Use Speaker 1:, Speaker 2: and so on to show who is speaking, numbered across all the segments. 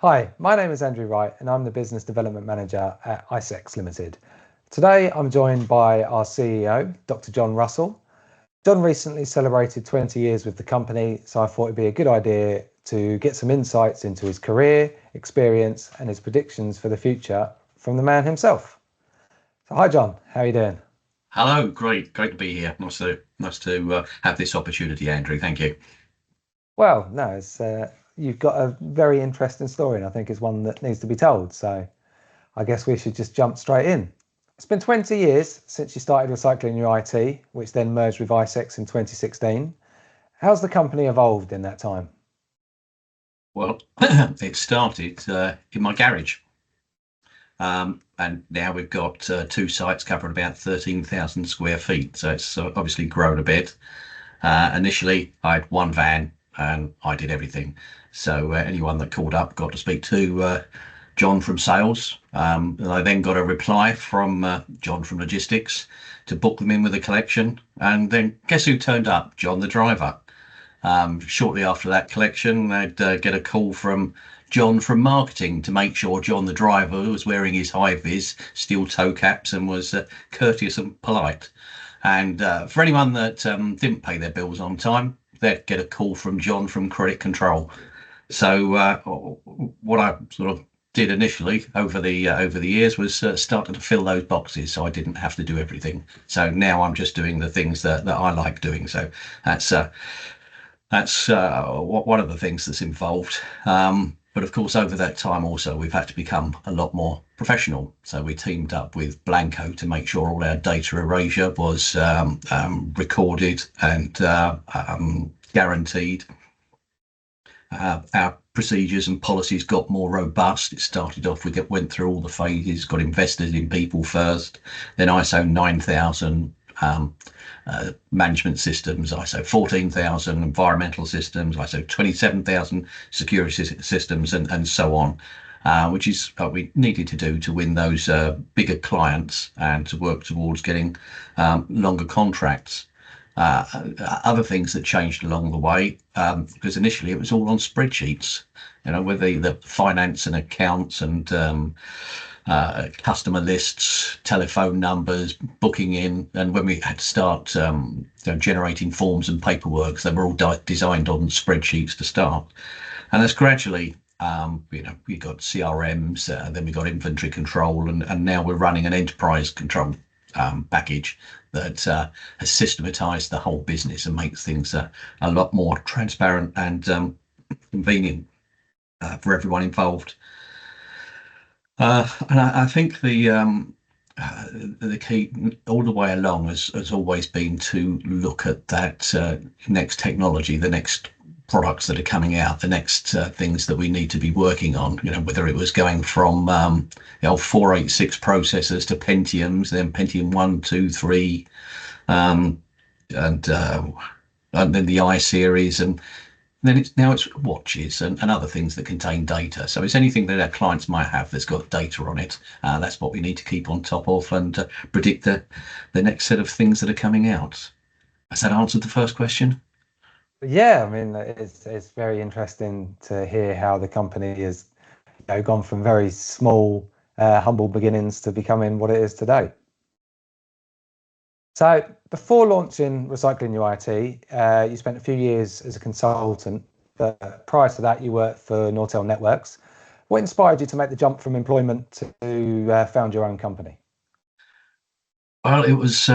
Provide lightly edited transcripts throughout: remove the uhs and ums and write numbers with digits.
Speaker 1: Hi, my name is Andrew Wright and I'm the Business Development Manager at iSex Limited. Today I'm joined by our CEO, Dr. John Russell. John recently celebrated 20 years with the company, so I thought it'd be a good idea to get some insights into his career, experience and his predictions for the future from the man himself. So hi John, how are you doing?
Speaker 2: Hello, great to be here. Nice to have this opportunity, Andrew. Thank you.
Speaker 1: Well, no, you've got a very interesting story and I think it's one that needs to be told. So I guess we should just jump straight in. It's been 20 years since you started recycling your IT, which then merged with iSex in 2016. How's the company evolved in that time?
Speaker 2: Well, it started in my garage, and now we've got two sites covering about 13,000 square feet. So it's obviously grown a bit. Initially, I had one van and I did everything. So anyone that called up got to speak to John from sales. And I then got a reply from John from logistics to book them in with a collection. And then guess who turned up? John, the driver. Shortly after that collection, I'd get a call from John from marketing to make sure John, the driver, was wearing his high vis steel toe caps and was courteous and polite. And for anyone that didn't pay their bills on time, they'd get a call from John from credit control. So what I sort of did initially over the years was starting to fill those boxes, so I didn't have to do everything. So now I'm just doing the things that I like doing. So that's one of the things that's involved. But of course, over that time also, we've had to become a lot more professional. So we teamed up with Blanco to make sure all our data erasure was recorded and guaranteed. Our procedures and policies got more robust. It started off, we went through all the phases, got invested in people first, then ISO 9000 management systems, ISO 14,000 environmental systems, ISO 27,000 security systems, and so on, which is what we needed to do to win those bigger clients and to work towards getting longer contracts. Other things that changed along the way, because initially it was all on spreadsheets, with the finance and accounts and customer lists, telephone numbers, booking in. And when we had to start generating forms and paperwork, they were all designed on spreadsheets to start. And as gradually, we got CRMs, then we got inventory control, and now we're running an enterprise control package that has systematized the whole business and makes things a lot more transparent and convenient for everyone involved. And I think the key all the way along has always been to look at that next technology, the next products that are coming out, the next things that we need to be working on, whether it was going from 486 processors to Pentiums, then Pentium 1, 2, 3, and then the I series, and then it's watches and other things that contain data. So it's anything that our clients might have that's got data on it. That's what we need to keep on top of and predict the next set of things that are coming out. Has that answered the first question?
Speaker 1: Yeah, I mean, it's very interesting to hear how the company has gone from very small, humble beginnings to becoming what it is today. So before launching Recycling Your IT, you spent a few years as a consultant, but prior to that, you worked for Nortel Networks. What inspired you to make the jump from employment to found your own company?
Speaker 2: Well, it was.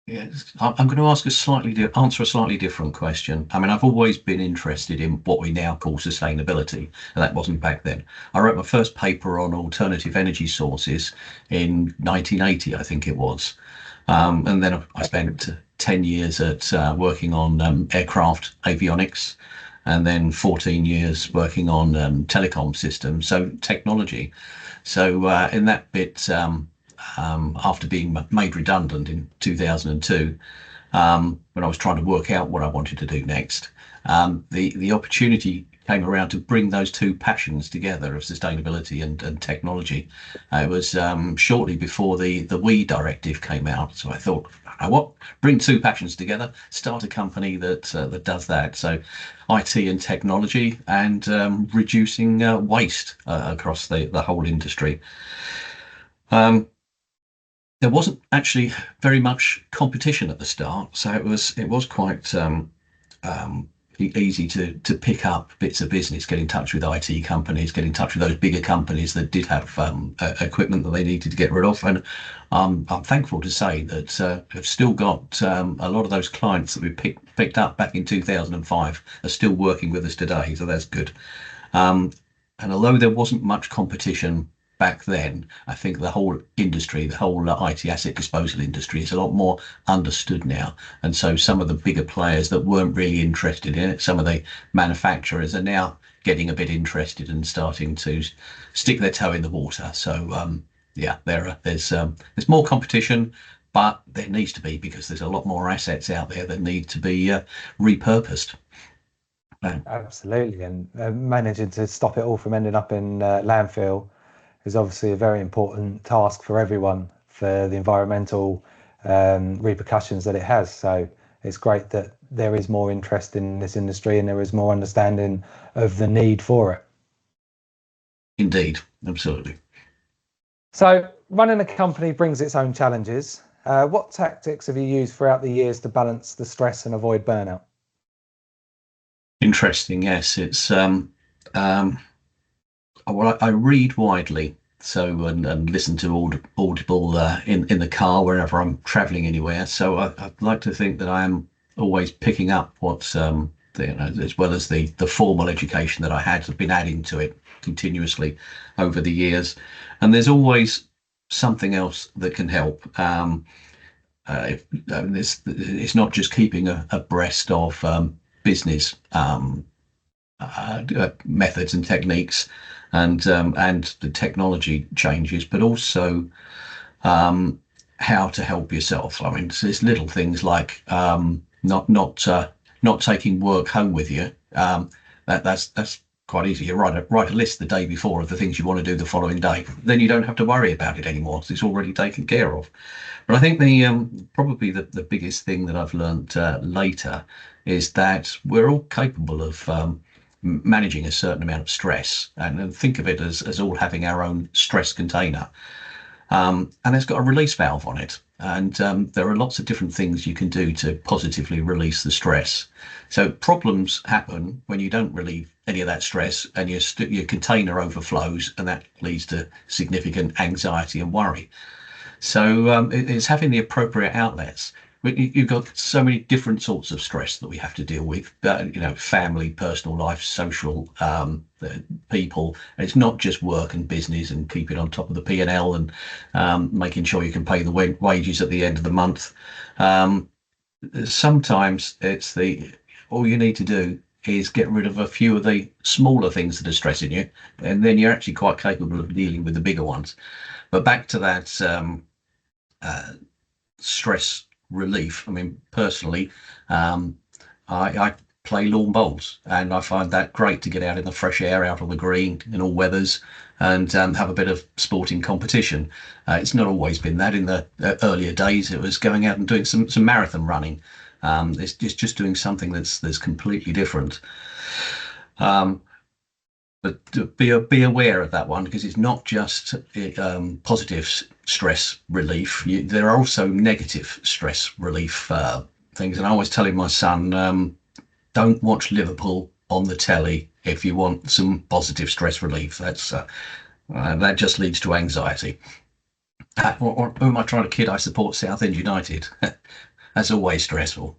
Speaker 2: Yes, I'm going to answer a slightly different question. I mean, I've always been interested in what we now call sustainability, and that wasn't back then. I wrote my first paper on alternative energy sources in 1980, I think it was. And then I spent 10 years at working on aircraft avionics, and then 14 years working on telecom systems, so technology. So in that bit, after being made redundant in 2002, when I was trying to work out what I wanted to do next, the opportunity came around to bring those two passions together of sustainability and technology. It was shortly before the WE directive came out, so I thought, you know what, bring two passions together, start a company that does that. So IT and technology, and reducing waste across the whole industry. There wasn't actually very much competition at the start, so it was quite easy to pick up bits of business, get in touch with IT companies, get in touch with those bigger companies that did have equipment that they needed to get rid of. And I'm thankful to say that I've still got a lot of those clients that we picked up back in 2005 are still working with us today, so that's good. And although there wasn't much competition back then, I think the whole industry, the whole IT asset disposal industry, is a lot more understood now. And so some of the bigger players that weren't really interested in it, some of the manufacturers, are now getting a bit interested and starting to stick their toe in the water. So yeah, there's more competition, but there needs to be, because there's a lot more assets out there that need to be repurposed.
Speaker 1: Absolutely, and managing to stop it all from ending up in landfill is obviously a very important task for everyone, for the environmental repercussions that it has. So it's great that there is more interest in this industry and there is more understanding of the need for it.
Speaker 2: Indeed, absolutely.
Speaker 1: So running a company brings its own challenges. What tactics have you used throughout the years to balance the stress and avoid burnout?
Speaker 2: Interesting. Yes, it's well, I read widely, so and listen to Audible in the car wherever I'm traveling anywhere. So I'd like to think that I am always picking up what's as well as the formal education that I had. I've been adding to it continuously over the years, and there's always something else that can help. It's not just keeping abreast of business methods and techniques and the technology changes, but also how to help yourself. I mean, there's little things like not taking work home with you. That's quite easy. You write a list the day before of the things you want to do the following day. Then you don't have to worry about it anymore. It's already taken care of. But I think probably the biggest thing that I've learned later is that we're all capable of managing a certain amount of stress, and think of it as all having our own stress container. And it's got a release valve on it. And there are lots of different things you can do to positively release the stress. So problems happen when you don't relieve any of that stress, and your container overflows, and that leads to significant anxiety and worry. So it's having the appropriate outlets. You've got so many different sorts of stress that we have to deal with, family, personal life, social, people. And it's not just work and business and keeping on top of the P&L and making sure you can pay the wages at the end of the month. Sometimes all you need to do is get rid of a few of the smaller things that are stressing you, and then you're actually quite capable of dealing with the bigger ones. But back to that stress relief. I mean, personally, I play lawn bowls, and I find that great to get out in the fresh air, out on the green in all weathers, and have a bit of sporting competition. It's not always been that. In the earlier days, it was going out and doing some marathon running. It's just doing something that's completely different. But be aware of that one, because it's not just positive stress relief. There are also negative stress relief things. And I always tell my son, don't watch Liverpool on the telly if you want some positive stress relief. That just leads to anxiety. Or who am I trying to kid? I support Southend United. That's always stressful.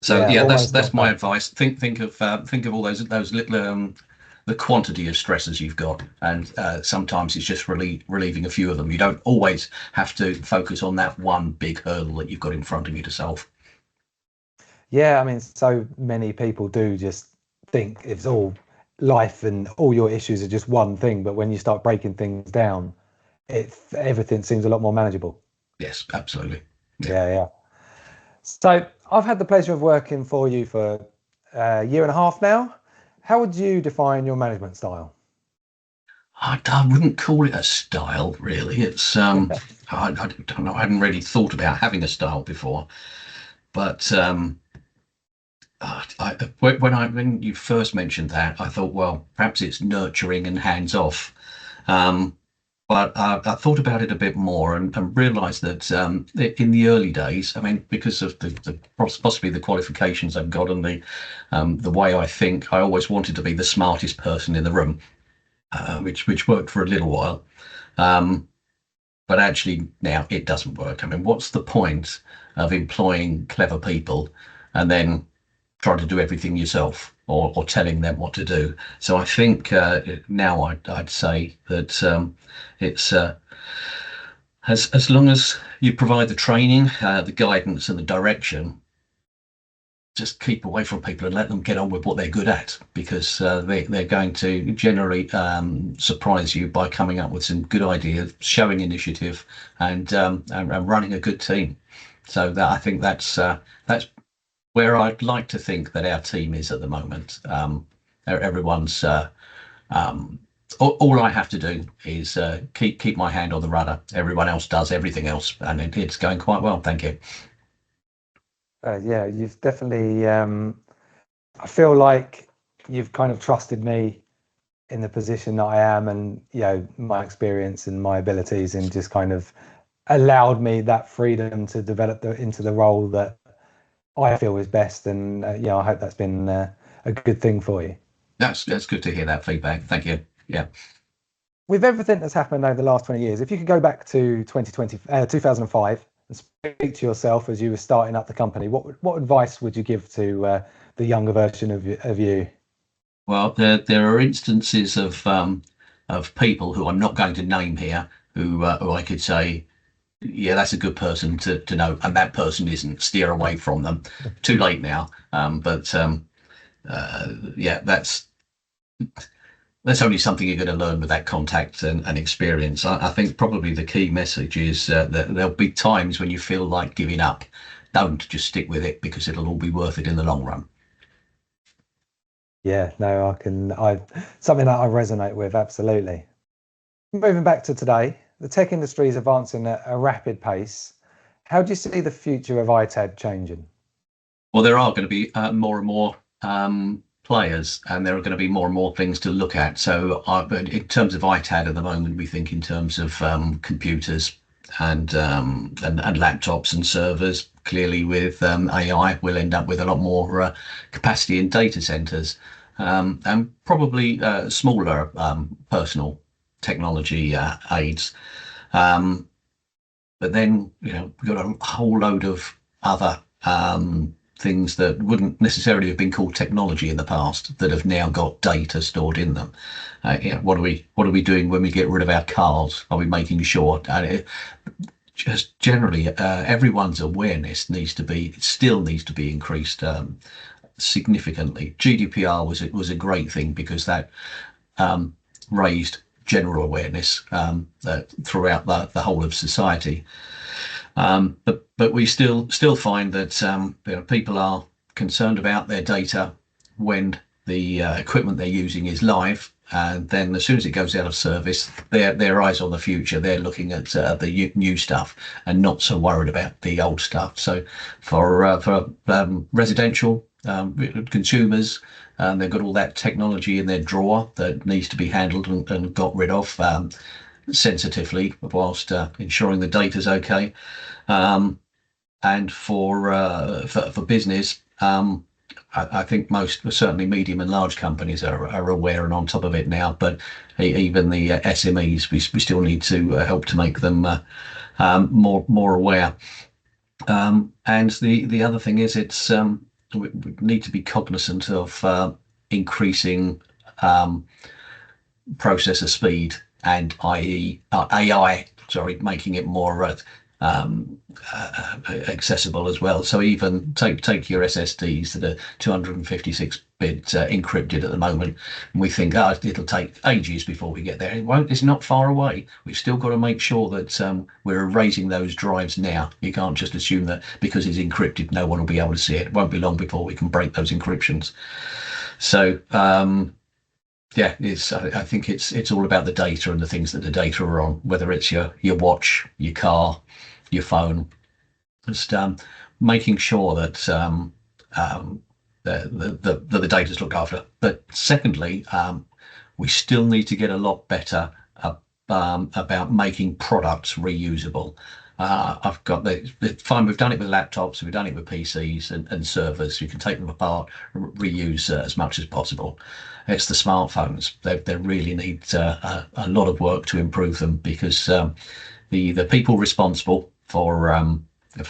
Speaker 2: So yeah, that's my advice. Think of all those little the quantity of stresses you've got, and sometimes it's just relieving a few of them. You don't always have to focus on that one big hurdle that you've got in front of you to solve.
Speaker 1: Yeah, I mean, so many people do just think it's all life and all your issues are just one thing, but when you start breaking things down, everything seems a lot more manageable.
Speaker 2: Yes, absolutely.
Speaker 1: Yeah. So I've had the pleasure of working for you for a year and a half now. how would you define your management style?
Speaker 2: I wouldn't call it a style, really. It's I don't know. I hadn't really thought about having a style before, but when you first mentioned that, I thought, well, perhaps it's nurturing and hands off. Um, but I thought about it a bit more and realised that in the early days, I mean, because of possibly the qualifications I've got and the way I think, I always wanted to be the smartest person in the room, which worked for a little while. Um, but actually now it doesn't work. I mean, what's the point of employing clever people and then trying to do everything yourself or telling them what to do? So I think now I'd say that it's as long as you provide the training, the guidance, and the direction, just keep away from people and let them get on with what they're good at, because they're going to generally surprise you by coming up with some good ideas, showing initiative, and running a good team. So that I think that's where I'd like to think that our team is at the moment. Everyone's all I have to do is keep my hand on the rudder. Everyone else does everything else, and it's going quite well. Thank you.
Speaker 1: Yeah, you've definitely. I feel like you've kind of trusted me in the position that I am, and my experience and my abilities, and just kind of allowed me that freedom to develop into the role that I feel is best. And I hope that's been a good thing for you.
Speaker 2: That's good to hear that feedback. Thank you. Yeah.
Speaker 1: With everything that's happened over the last 20 years, if you could go back to 2005 and speak to yourself as you were starting up the company, what advice would you give to the younger version of you?
Speaker 2: Well, there are instances of people who I'm not going to name here who I could say, yeah, that's a good person to know, and that person isn't. Steer away from them. Too late now. Yeah, that's only something you're going to learn with that contact and experience. I think probably the key message is that there'll be times when you feel like giving up. Don't, just stick with it, because it'll all be worth it in the long run.
Speaker 1: Yeah, no, I something that I resonate with, absolutely. Moving back to today, the tech industry is advancing at a rapid pace. How do you see the future of ITAD changing?
Speaker 2: Well, there are going to be more and more players, and there are going to be more and more things to look at. So in terms of ITAD at the moment, we think in terms of computers and laptops and servers. Clearly, with AI, we'll end up with a lot more capacity in data centers, and probably smaller personal technology aids. But then, we've got a whole load of other things that wouldn't necessarily have been called technology in the past that have now got data stored in them. What are we doing when we get rid of our cars? Are we making sure? Just generally, everyone's awareness still needs to be increased significantly. GDPR was a great thing, because that raised general awareness throughout the whole of society. But we still find that people are concerned about their data when the equipment they're using is live, and then as soon as it goes out of service, their eyes on the future. They're looking at the new stuff and not so worried about the old stuff. So for residential consumers, they've got all that technology in their drawer that needs to be handled and got rid of sensitively, whilst ensuring the data's okay. And for business, I think most, certainly medium and large companies are aware and on top of it now. But even the SMEs, we still need to help to make them more aware. And the other thing is, we need to be cognizant of increasing processor speed, and i.e. AI, making it more accessible as well. So even take your SSDs that are 256-bit encrypted at the moment, and we think, it'll take ages before we get there. It won't. It's not far away. We've still got to make sure that we're erasing those drives now. You can't just assume that because it's encrypted, no one will be able to see it. It won't be long before we can break those encryptions. So yeah, I think it's all about the data and the things that the data are on, whether it's your watch, your car, your phone. Just making sure that the data is looked after. But secondly, we still need to get a lot better about making products reusable. I've got fine. We've done it with laptops, we've done it with PCs and servers. You can take them apart, reuse as much as possible. It's the smartphones. They really need a lot of work to improve them, because the people responsible for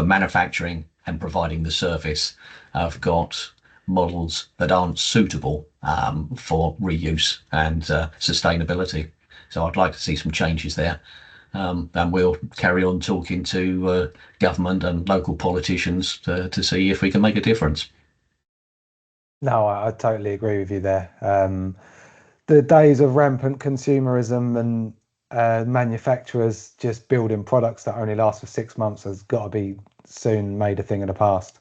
Speaker 2: manufacturing and providing the service have got models that aren't suitable for reuse and sustainability. So I'd like to see some changes there. And we'll carry on talking to government and local politicians to see if we can make a difference.
Speaker 1: No, I totally agree with you there. The days of rampant consumerism and manufacturers just building products that only last for 6 months has got to be soon made a thing of the past,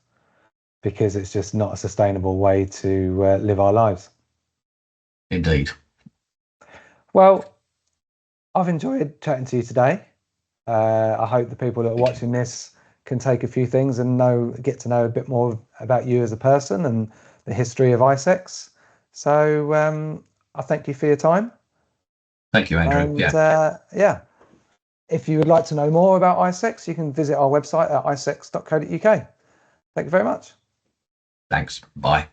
Speaker 1: because it's just not a sustainable way to live our lives.
Speaker 2: Indeed.
Speaker 1: Well, I've enjoyed chatting to you today. I hope the people that are watching this can take a few things and get to know a bit more about you as a person and the history of ISEX. So I thank you for your time.
Speaker 2: Thank you, Andrew.
Speaker 1: And yeah, if you would like to know more about ISEX, you can visit our website at isex.co.uk. Thank you very much.
Speaker 2: Thanks. Bye.